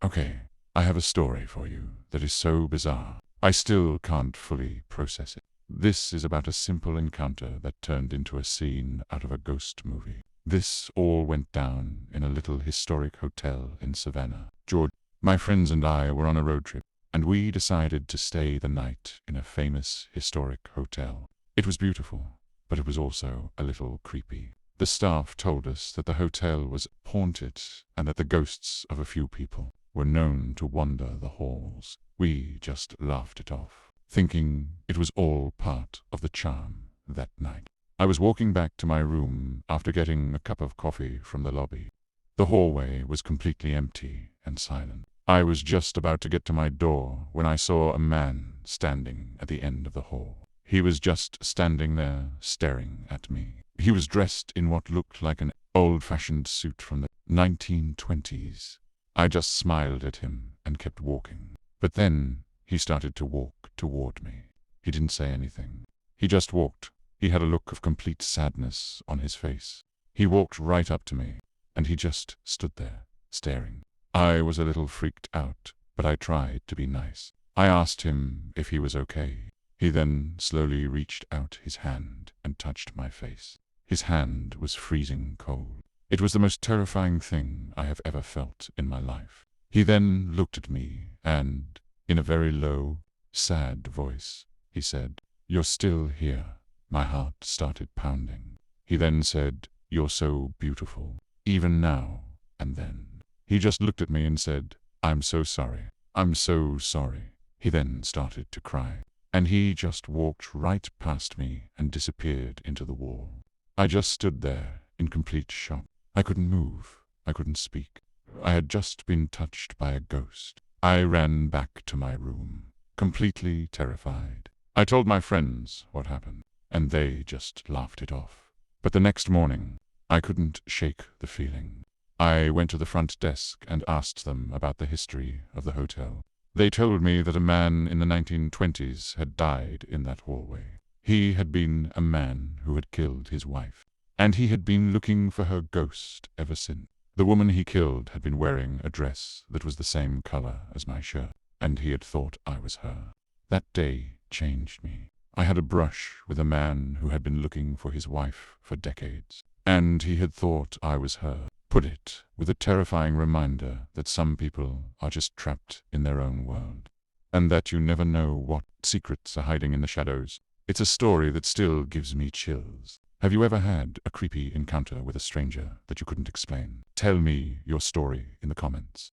Okay, I have a story for you that is so bizarre. I still can't fully process it. This is about a simple encounter that turned into a scene out of a ghost movie. This all went down in a little historic hotel in Savannah, Georgia. My friends and I were on a road trip, and we decided to stay the night in a famous historic hotel. It was beautiful, but it was also a little creepy. The staff told us that the hotel was haunted and that the ghosts of a few people were known to wander the halls. We just laughed it off, thinking it was all part of the charm that night. I was walking back to my room after getting a cup of coffee from the lobby. The hallway was completely empty and silent. I was just about to get to my door when I saw a man standing at the end of the hall. He was just standing there, staring at me. He was dressed in what looked like an old-fashioned suit from the 1920s. I just smiled at him and kept walking. But then he started to walk toward me. He didn't say anything. He just walked. He had a look of complete sadness on his face. He walked right up to me, and he just stood there, staring. I was a little freaked out, but I tried to be nice. I asked him if he was okay. He then slowly reached out his hand and touched my face. His hand was freezing cold. It was the most terrifying thing I have ever felt in my life. He then looked at me and, in a very low, sad voice, he said, "You're still here." My heart started pounding. He then said, "You're so beautiful, even now." And then he just looked at me and said, "I'm so sorry. I'm so sorry." He then started to cry, and he just walked right past me and disappeared into the wall. I just stood there in complete shock. I couldn't move. I couldn't speak. I had just been touched by a ghost. I ran back to my room, completely terrified. I told my friends what happened, and they just laughed it off. But the next morning, I couldn't shake the feeling. I went to the front desk and asked them about the history of the hotel. They told me that a man in the 1920s had died in that hallway. He had been a man who had killed his wife, and he had been looking for her ghost ever since. The woman he killed had been wearing a dress that was the same color as my shirt, and he had thought I was her. That day changed me. I had a brush with a man who had been looking for his wife for decades, and he had thought I was her. Put it with a terrifying reminder that some people are just trapped in their own world, and that you never know what secrets are hiding in the shadows. It's a story that still gives me chills. Have you ever had a creepy encounter with a stranger that you couldn't explain? Tell me your story in the comments.